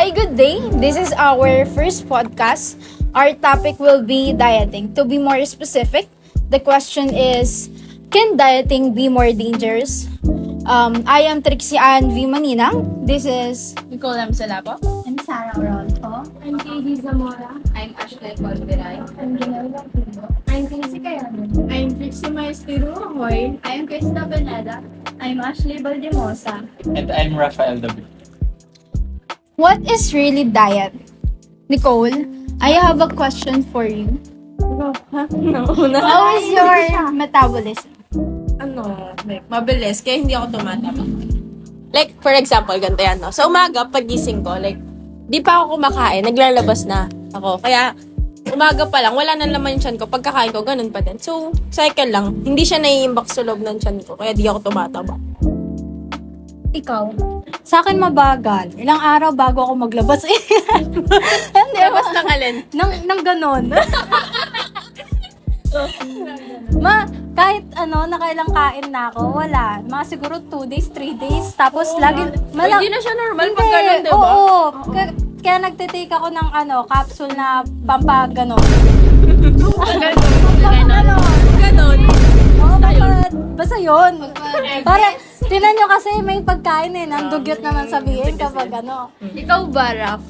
Hi, good day. This is our first podcast. Our topic will be dieting. To be more specific, the question is, can dieting be more dangerous? I am Trixie Ann V. Maninang. This is Nicole M. Salapo. I'm Sarah Oronto. I'm KD Zamora. I'm Ashley Colberay. I'm Ginela Pinto. I'm Casey Cayano. I'm Trixie Maestro Ahoy. I'm Krista Beneda. I'm Ashley Baldemosa. And I'm Rafael David. what is really diet? Nicole, I have a question for you. No. How is your metabolism? Like, mabilis, kaya hindi ako tumataba. Like, for example, ganito yan, no? Sa umaga, pagising ko, like, di pa ako kumakain, naglalabas na ako. Kaya, umaga pa lang, wala na naman yung tiyan ko. Pagkakain ko, ganun pa din. So, cycle lang. Hindi siya naiimbak sa loob ng tiyan ko, kaya di ako tumataba. Ikaw? Sa akin mabagal. Ilang araw bago ako maglabas. Hindi, Labas ng alin. nang ganon. Kahit nakailang kain na ako, wala. Mga siguro 2 days, 3 days. Tapos lagi, Hindi na siya normal pag Hindi, ganun, diba? Oo. Kaya nagtitake ako ng capsule na pampagano. Ganun. Oo, basta yun. Para, tinan nyo kasi may pagkain nandugyot naman sabihin kapag Ikaw ba, Raf?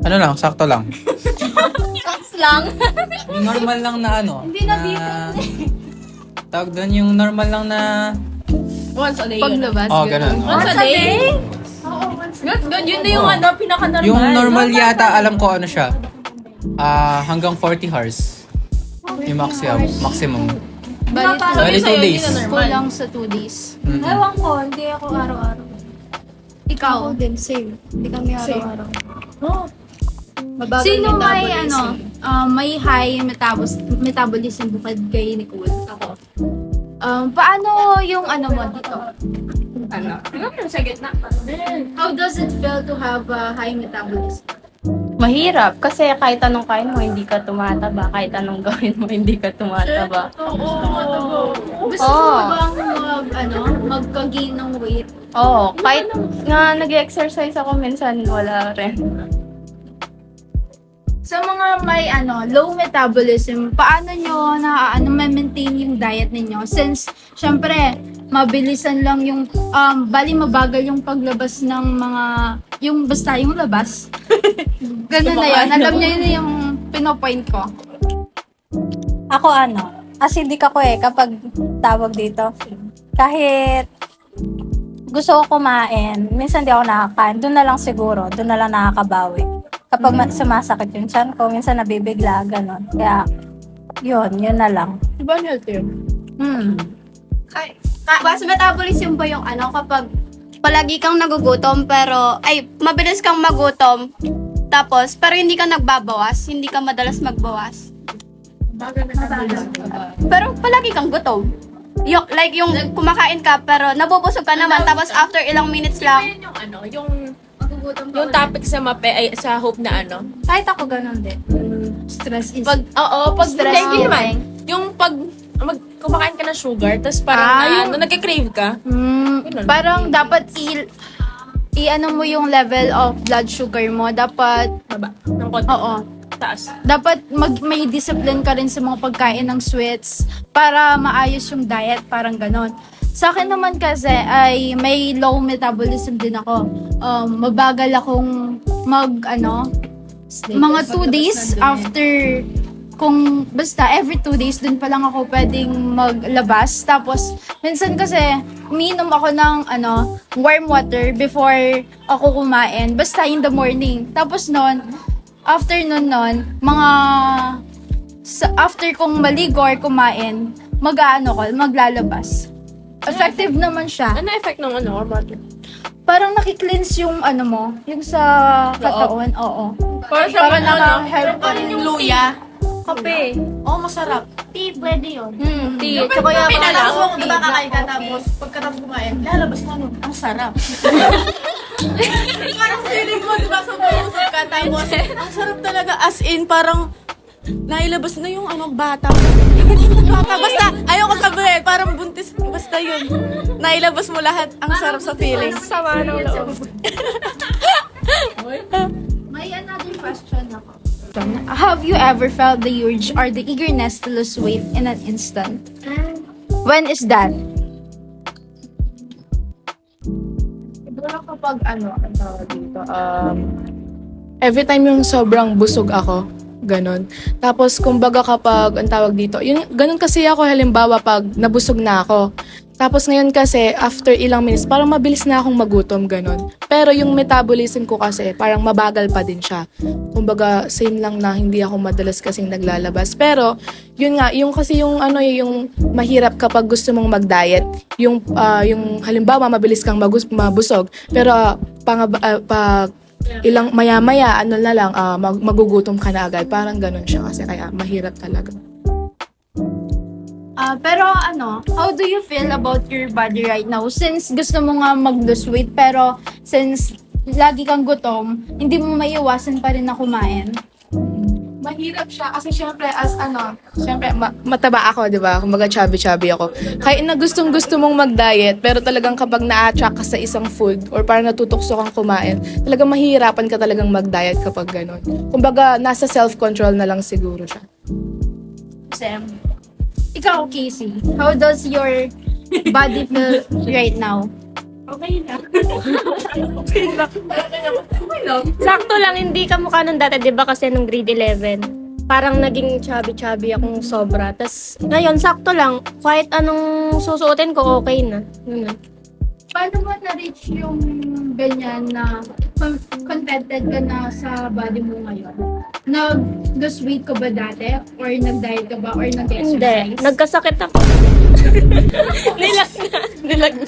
Ano lang, sakto lang. Socks lang. Yung normal lang na Hindi na dito. Tawag doon yung normal lang na... Once a day. Paglabas. Oh, ganun. Once a day? Good, yun na yung pinaka-normal. Yung normal yata, alam ko ano siya. Hanggang 40 hours. Yung maximum. Bali, Bali, 2 days. kulang sa 2 days. Ewan ko, hindi ako araw-araw. Ikaw? Din, same. Hindi kami araw-araw. Sino may may high metabolism bukod kay Nicole? Ako. Paano yung mo dito? Sa gitna. How does it feel to have a high metabolism? Mahirap kasi kahit anong kain mo hindi ka tumataba, kahit anong gawin mo hindi ka tumataba. Gusto mo bang magka-gain ng weight? Oo, kahit nga nag-exercise ako minsan wala rin. Sa mga may low metabolism, paano nyo ma-maintain yung diet ninyo? Since, syempre, mabilisan lang yung, bali mabagal yung paglabas ng mga, yung basta yung labas. Ganun na yun. Alam nyo yun yung pinopoint ko. Ako acidic ako kapag tawag dito. Kahit gusto ko kumain, minsan di ako nakakain, doon na lang siguro, doon na lang nakakabawi. Kapag sumasakit yung tiyan ko, minsan nabibigla, ganon. Kaya, yun na lang. Diba healthy yun? Mas metabolism ba yung kapag palagi kang nagugutom mabilis kang magutom tapos pero hindi ka nagbabawas, hindi ka madalas magbawas. Pero palagi kang gutom. Yung kumakain ka pero nabubusog ka naman tapos after ilang minutes lang Yung topic sa sa hope na Kahit ako ganon din. Stress is... pag Stress hindi eating. naman. Yung pag kumakain ka ng sugar, tapos parang nagka-crave ka. Parang dapat mo yung level of blood sugar mo. Dapat, Baba. Ng konti. oo. Taas. Dapat may discipline ka rin sa mga pagkain ng sweets para maayos yung diet, parang ganon. Sa akin naman kasi ay may low metabolism din ako. Mabagal akong mga 2 days after basta every 2 days dun pa lang ako pwedeng maglabas. Tapos minsan kasi umiinom ako ng warm water before ako kumain. Basta in the morning. Tapos afternoon after kong maligo or kumain, maglalabas. Effective naman siya. Ano effect ng water? Parang nakikleanse yung mo, yung sa katawan. Oo. Parang siya Parang naka-help pa rin yung luya. kape. Masarap. tea pwede yun. Tea. Tsaka Pagkatapos mo, diba kakain ka tapos pagkatapos kumain, lalabas ka nun. Ang sarap. Parang feeling mo, diba, sa busog ka tapos, ang sarap talaga. As in, parang nailabas na yung bata. Basta, ayoko sabihin, parang buntis, basta yun. Nailabas mo lahat, ang sarap sa feeling. Sama ng loob. May another question ako. Have you ever felt the urge or the eagerness to lose weight in an instant? When is that? Siguro kapag ang tawag dito, every time yung sobrang busog ako, ganon. Tapos, kumbaga kapag, ang tawag dito, yung, ganon kasi ako halimbawa pag nabusog na ako. Tapos ngayon kasi, after ilang minutes, parang mabilis na akong magutom, ganon. Pero yung metabolism ko kasi, parang mabagal pa din siya. Kumbaga, same lang na hindi ako madalas kasing naglalabas. Pero, yun nga, yung kasi yung yung mahirap kapag gusto mong mag-diet, yung halimbawa, mabilis kang mabusog. Pero, pag ilang maya-maya, magugutom ka na agad. Parang ganon siya kasi, kaya mahirap talaga. Pero how do you feel about your body right now? Since gusto mo nga mag-lose weight, pero since lagi kang gutom, hindi mo maiiwasan pa rin na kumain. Mahirap siya kasi syempre mataba ako, 'di ba? Kumbaga chubby ako. Kaya na gustong-gusto mong mag-diet, pero talagang kapag na-attract ka sa isang food or parang natutokso kang kumain, talagang mahihirapan ka talagang mag-diet kapag gano'n. Kumbaga nasa self-control na lang siguro siya. Sam, ikaw, Casey, how does your body feel right now? Sakto lang, hindi ka mukha nung dati, di ba? Kasi nung grade 11, parang naging chubby-chubby akong sobra. Tapos, ngayon, sakto lang. Kahit anong susuotin ko, okay na. Yun na. Paano mo na-reach yung ganyan na contented ka na sa body mo ngayon? Nag-lose weight ka ba dati? Or nag-diet ka ba? Or Hindi. nag-exercise? Nagkasakit ako. Nilag na.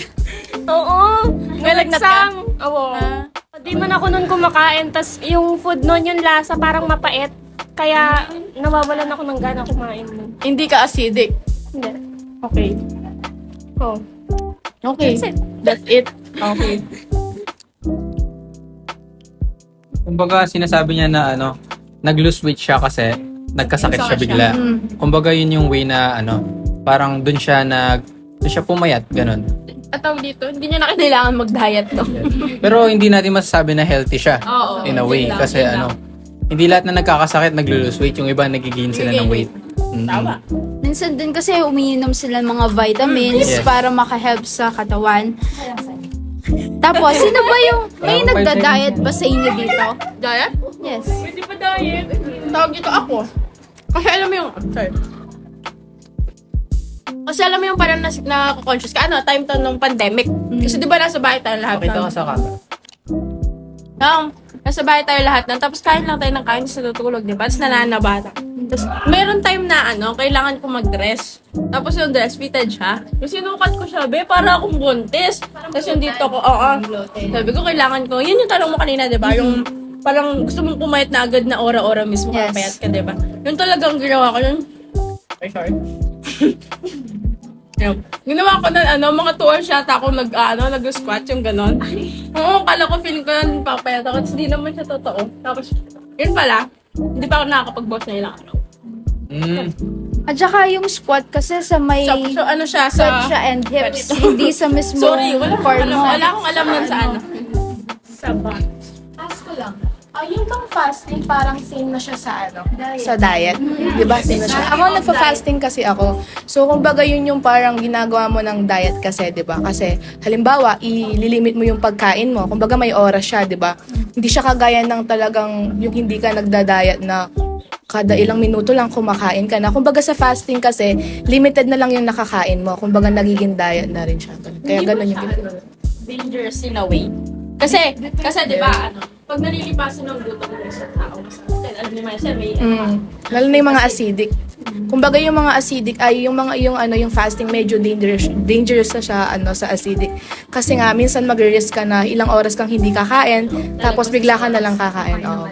Oo. Nalagsang. Oo. Di man ako nun kumakain. Tas yung food nun, yung lasa, parang mapait. Kaya nawawalan ako ng gana kumain nun. Hindi ka acidic. Hindi. Okay. Oh. Okay. That's it. Okay. Kumbaga, sinasabi niya na nag-lose weight siya kasi nagkasakit siya bigla. Kumbaga, yun yung way na parang dun siya pumayat, ganun. At tawag dito, hindi niya na kailangan mag-diet, no? Pero hindi natin masasabi na healthy siya. Oo. In a way. Yun lang, Kasi yun lang. hindi lahat na nagkakasakit naglo-lose weight. Yung iba nagigain sila ng weight. Tama. Minsan din kasi umiinom sila ng mga vitamins Yes. para makahelp sa katawan. Tapos, sino ba yung may Parang nagda-diet ba sa inyo dito? Diet? Yes. Hindi pa diet. Tawag dito ako. Kasi alam mo yung, sorry. Kasi alam mo yung parang na-conscious ka. Time to nung pandemic. Kasi di ba nasa bahay tayo lahat Pakita ng... ka sa camera. Nasa bahay tayo lahat ng... Tapos kain lang tayo ng kain sa tutulog, di ba? Tapos nananabata. Tapos meron time na kailangan ko mag-dress. Tapos yung dress fitted siya. Yung sinukat ko siya, para akong buntis. Tapos yung dito ko, sabi ko kailangan ko. Yun yung tanong mo kanina, di ba? Yung parang gusto mong pumayat na agad na ora-ora mismo Yes. kapayat ka, di ba? Yung talagang ginawa ko yun. Sorry. Yun. Ginawa ko na mga 2 hours yata ako nag-squat yung ganon. Oo, kala ko feeling ko yun papayat ako. Tapos di naman siya totoo. Tapos, yun pala, hindi pa ako nakakapag-boss na ilang araw. At saka yung squat kasi sa may So, ano siya squat sa... siya and hips, hindi sa mismo Sorry, wala form akong alam nun sa ano. Ask ko lang. Yung bang fasting parang same na siya sa Sa diet. Di ba? Same na siya. Ako nagfa-fasting kasi ako. So, kumbaga yun yung parang ginagawa mo ng diet kasi, di ba? Kasi, halimbawa, ililimit mo yung pagkain mo. Kumbaga may oras siya, di ba? Hindi siya kagaya ng talagang yung hindi ka nagda-diet na kada ilang minuto lang kumakain ka na. Kumbaga sa fasting kasi, limited na lang yung nakakain mo. Kumbaga nagiging diet na rin siya. Kaya ganun yung ginagawa. Dangerous in a way. Kasi di ba, pag nalilipasan ng gutom ng isang tao, alam niyo man siya, may Lalo na yung mga acidic. Kumbaga yung mga acidic ay yung fasting medyo dangerous na siya sa acidic. Kasi nga minsan magre-risk ka na ilang oras kang hindi kakain tapos bigla ka na lang kakain. Oo.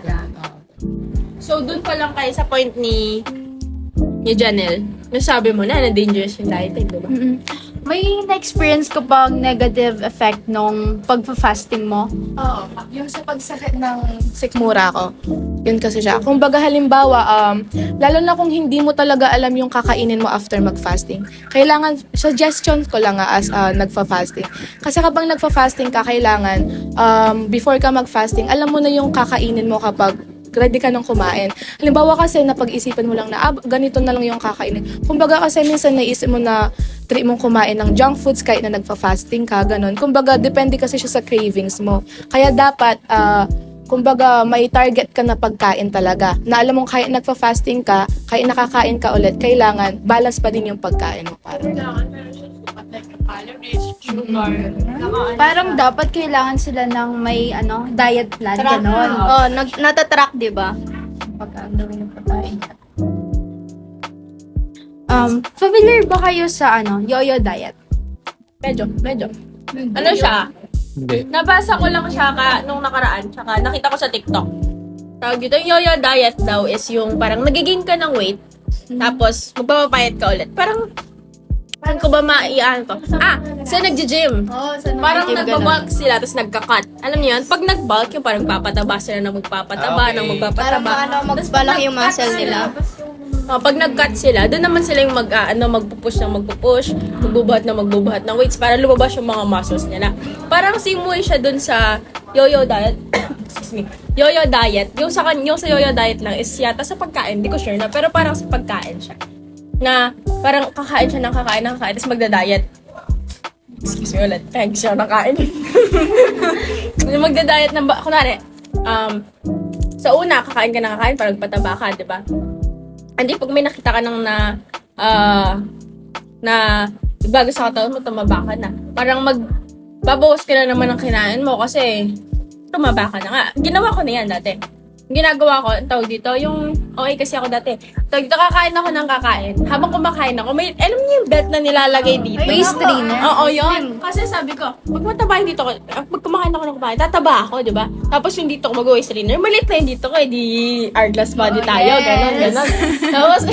So, dun pa lang kayo sa point ni Janelle, nasabi mo na dangerous yung dieting, di ba? may na-experience ka bang negative effect nung pagpa-fasting mo? Oo. Yung sa pagsakit ng sikmura ko, yun kasi siya. Kung baga halimbawa, lalo na kung hindi mo talaga alam yung kakainin mo after mag-fasting, kailangan, suggestion ko lang as nagfa-fasting. Kasi kapag nagfa-fasting ka, kailangan, before ka mag-fasting, alam mo na yung kakainin mo kapag ready ka nang kumain. Halimbawa kasi napag-isipan mo lang na ganito na lang yung kakainin. Kumbaga kasi minsan naisip mo na try mong kumain ng junk foods kahit na nagfa-fasting ka, ganun. Kumbaga depende kasi siya sa cravings mo. Kaya dapat kumbaga may target ka na pagkain talaga. Na alam mong kahit nagfa-fasting ka, kahit nakakain ka ulit, kailangan balance pa din yung pagkain mo. Parang dapat kailangan sila ng may diet plan, ganon. Oh, natatrack, di ba? Pagkagawin ng pagkain. Familiar ba kayo sa yo-yo diet? Medyo. Ano siya? Hindi. Nabasa ko lang siya nung nakaraan, tsaka nakita ko sa TikTok. Tawag dito, yung yo-yo diet daw is yung parang nagigain ka ng weight, tapos magpapapayat ka ulit. Parang ko ba maiaan to? Sa nagji-gym. Parang nagbabulk sila, tapos nagka-cut. Alam niyo yun? Pag nag-bulk, yung parang papataba sila na magpapataba, ng magpapataba. Parang magbalaki yung muscle nila. Pag nag-cut sila, doon naman sila yung magpupush ng magpupush, magbubuhat ng weights para lumabas yung mga muscles nila. Parang same way siya doon sa yo-yo diet. Excuse me. Yo-yo diet. Yung sa yo-yo diet lang is yata sa pagkain. Hindi ko sure na. Pero parang sa pagkain siya. Na parang kakain siya ng kakain, tapos magda-diet. Excuse me ulit. Kaya siya nakain. Yung magda-diet ng kunwari, sa una, kakain ka ng kakain, parang pataba ka, di ba? Hindi, pag may nakita ka nang na bago sa katawan mo, tumaba ka na. Parang babawas ka na naman ng kinain mo kasi tumaba ka na nga. Ginawa ko na yan dati. Yung ginagawa ko, ang tawag dito, yung okay kasi ako dati. Tawag dito, kakain ako ng kakain. Habang kumakain ako, may, alam niyo yung belt na nilalagay dito? Waist trainer? Oo, yun. Kasi sabi ko, pag matabahin dito ko, pag kumakain ako ng kumain, tataba ako, di ba? Tapos yung dito ko, mag-waist trainer, maliit na yung dito ko, di hourglass body tayo, ganon. Tapos,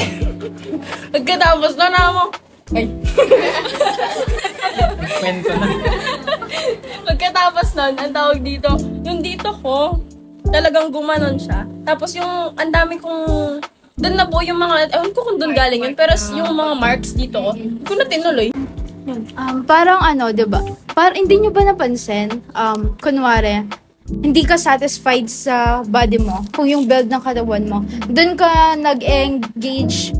pagkatapos na mo, ay. Kwento na. Pagkatapos nun, ang tawag dito, yung dito ko, talagang gumanon siya. Tapos yung, ang dami kong, doon na po yung mga, ewan ko kung doon galing yun, pero yung mga marks dito ko, hindi ko na tinuloy. Parang diba? Parang hindi nyo ba napansin, kunwari, hindi ka satisfied sa body mo, kung yung build ng katawan mo, doon ka nag-engage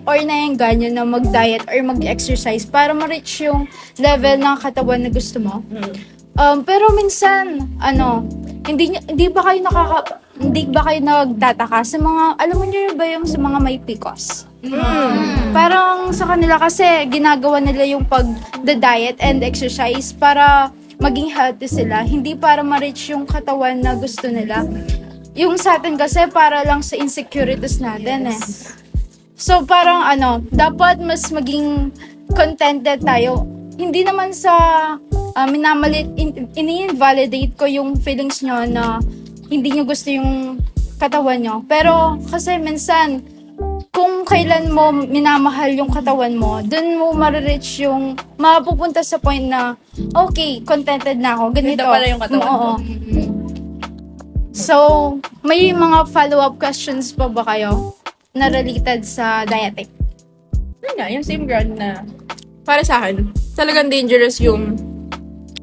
or na-engganyo na mag-diet or mag-exercise para ma-reach yung level ng katawan na gusto mo. Pero minsan, hindi ba kayo nagtataka sa mga, alam mo nyo ba yung sa mga may PCOS? Parang sa kanila kasi ginagawa nila yung pag-diet and exercise para maging healthy sila, hindi para ma-reach yung katawan na gusto nila. Yung sa atin kasi para lang sa insecurities natin eh. So parang dapat mas maging contented tayo. Hindi naman sa ini-invalidate ko yung feelings nyo na hindi nyo gusto yung katawan nyo. Pero kasi minsan, kung kailan mo minamahal yung katawan mo, dun mo ma-reach yung, mapupunta sa point na, okay, contented na ako, ganito. Ganda pala yung katawan Oo. So, may mga follow-up questions pa ba kayo na related sa dieting? Yun nga, yung same ground na, para sa akin, talagang dangerous yung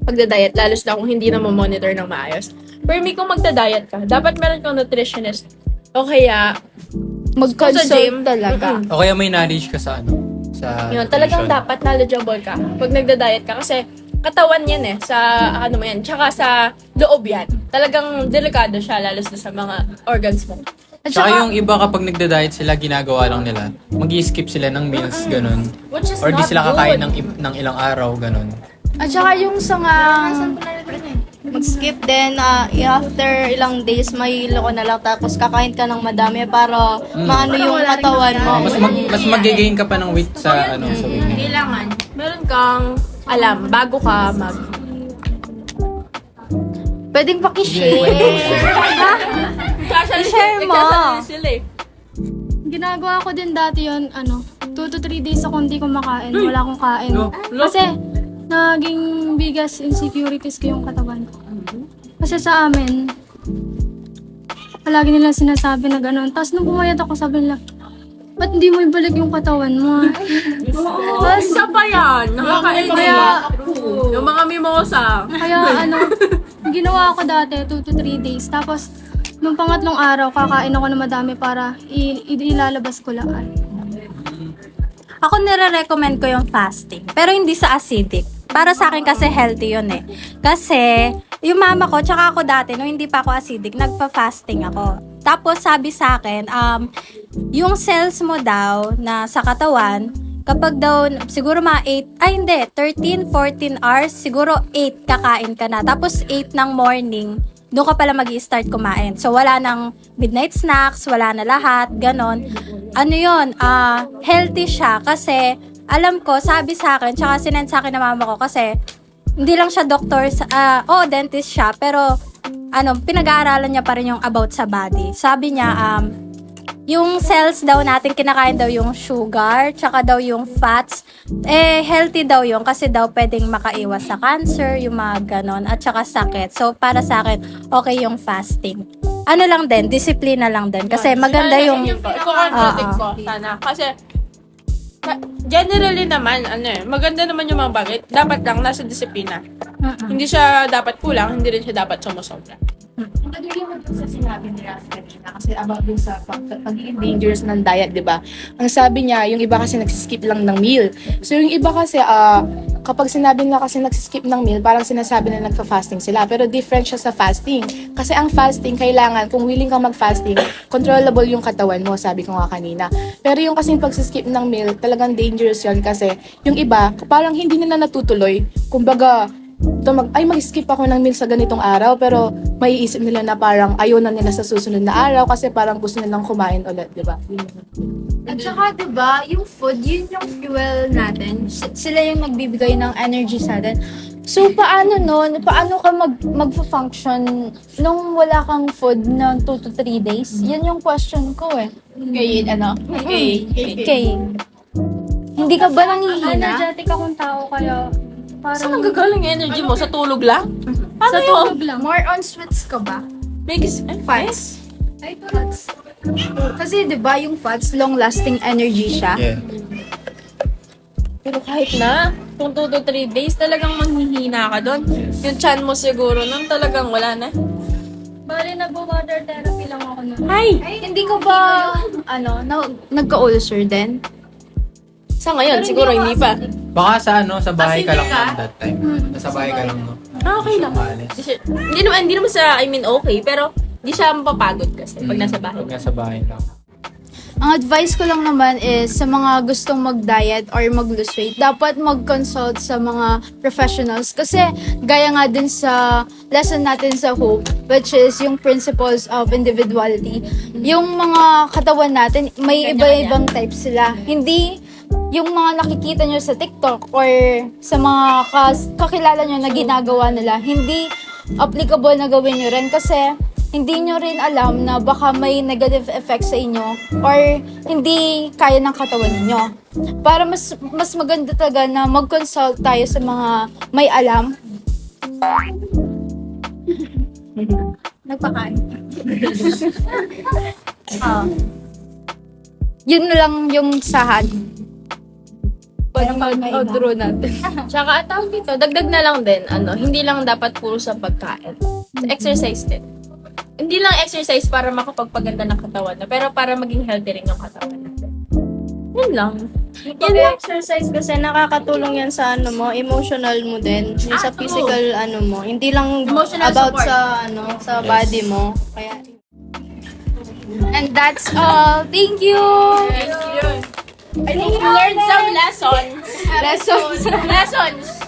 pagda-diet, lalo na kung hindi na monitor ng maayos. For me, kung magda-diet ka, dapat meron kang nutritionist. O kaya, Mag-consult sa gym. talaga. O kaya may knowledge ka sa Yun, talagang nutrition. dapat knowledgeable ka pag nagda-diet ka. Kasi katawan yan sa mo yan. Tsaka sa loob yan. Talagang delikado siya, lalo na sa mga organs mo. At Tsaka saka, yung iba kapag nagda-diet sila, ginagawa lang nila. Mag-skip sila ng meals, ganun. Which is Or di not sila good. kakain ng ilang araw, ganun. at saka yung sa nga, Mag-skip din, after ilang days, may loko na lang, tapos kakain ka ng madami para maano yung katawan mo. Mas mag-gain ka pa ng weight sa sa weight. Kailangan, meron kang alam bago ka pwedeng pakishare. I-share mo. Sila eh. Ginagawa ko din dati yun, 2 to 3 days ako hindi kumakain. Wala akong kain. Kasi, naging biggest insecurities ko yung katawan ko. Kasi sa amin, palagi nilang sinasabi na gano'n. Tapos nung pumayat ako, sabi nila, ba't hindi mo ibalik yung katawan mo? Tapos, Isa pa yan. Nakakainis. kaya, Yung mga mimosa. kaya ginawa ko dati, 2 to 3 days. Tapos, nung pangatlong araw, kakain ako ng madami para ilalabas ko lang. Ako nire-recommend ko yung fasting. Pero hindi sa acidic. Para sa akin kasi healthy yun eh. Kasi, yung mama ko, tsaka ako dati, nung hindi pa ako acidic, nagpa-fasting ako. Tapos sabi sa akin, yung cells mo daw na sa katawan, kapag daw, siguro mga 13, 14 hours, siguro 8 kakain ka na. Tapos 8 ng morning, doon ka pala mag-i-start kumain. So, wala nang midnight snacks, wala na lahat, ganon. Ano yun, healthy siya kasi, alam ko, sabi sa akin, tsaka sinend sa akin ng mama ko kasi, hindi lang siya doctor, dentist siya, pero, pinag-aaralan niya pa rin yung about sa body. Sabi niya, yung cells daw natin, kinakain daw yung sugar, tsaka daw yung fats, healthy daw yung kasi daw pwedeng makaiwas sa cancer, yung mga ganon, at tsaka sakit. So, para sa akin, okay yung fasting. Ano lang din, disiplina lang din. Kasi maganda yung... Iko-contradict ko sana. Kasi, generally naman, maganda naman yung mga bagay. Dapat lang nasa disiplina. Hindi siya dapat kulang, hindi rin siya dapat sumusobra. Nagiging mo dun sa sinabi ni Raf kanina kasi about dun sa pagiging dangerous ng diet, di ba? Ang sabi niya, yung iba kasi nagsiskip lang ng meal. So yung iba kasi, kapag sinabi nila kasi nagsiskip ng meal, parang sinasabi na nagfa-fasting sila. Pero different siya sa fasting. Kasi ang fasting, kailangan, kung willing kang mag-fasting, controllable yung katawan mo, sabi ko nga kanina. Pero yung kasing pagsiskip ng meal, talagang dangerous yun kasi yung iba, parang hindi nila natutuloy. Kumbaga, mag-skip ako ng meal sa ganitong araw, pero maiisip nila na parang ayaw na nila sa susunod na araw kasi parang gusto nilang kumain ulit, di ba? At saka, di ba, yung food, yun yung fuel natin. Sila yung nagbibigay ng energy sa atin. So, paano ka mag-function nung wala kang food ng 2 to 3 days? Yan yung question ko eh. Hindi ka ba nangihina? energetic akong tao, kaya Saan parang nanggagaling yung energy mo? Sa tulog lang? Paano sa yun? tulog lang. More on sweets ka ba? Fats? Ay, fats. Kasi, di ba, yung fats, long-lasting energy siya. Yeah. Pero kahit na, kung 2 to 3 days, talagang manghihina ka doon. Yung chan mo siguro nun, talagang wala na. Bali, nag-water therapy lang ako nun. Ay! Hindi ka ba, nagka-ulcer din? Sa ngayon, siguro hindi pa. Baka sa bahay ka lang noon that time. Nasa bahay ka lang no. Okay lang. Hindi naman okay, pero di siya mapapagod kasi pag nasa bahay. Pag nasa bahay lang. Ang advice ko lang naman is sa mga gustong mag-diet or mag-lose weight, dapat mag-consult sa mga professionals. Kasi gaya nga din sa lesson natin sa Hope, which is yung principles of individuality. Yung mga katawan natin, may iba-ibang types sila. Hindi yung mga nakikita nyo sa TikTok or sa mga kakilala nyo na ginagawa nila, hindi applicable na gawin nyo rin kasi hindi nyo rin alam na baka may negative effect sa inyo or hindi kaya ng katawan ninyo. Para mas maganda talaga na mag-consult tayo sa mga may alam. Nagpakain. Yun na lang yung sahad. Pag-outro natin. Tsaka, tawag dito, dagdag na lang din, hindi lang dapat puro sa pagkain. Exercise din. Hindi lang exercise para makapagpaganda ng katawan na, pero para maging healthy rin yung katawan natin. Yun lang. Pag-exercise kasi nakakatulong yan sa emotional mo din, yung sa physical mo. Hindi lang Emotional about support. sa body mo. Kaya And that's all. Thank you! I think you learned some lessons. Lessons.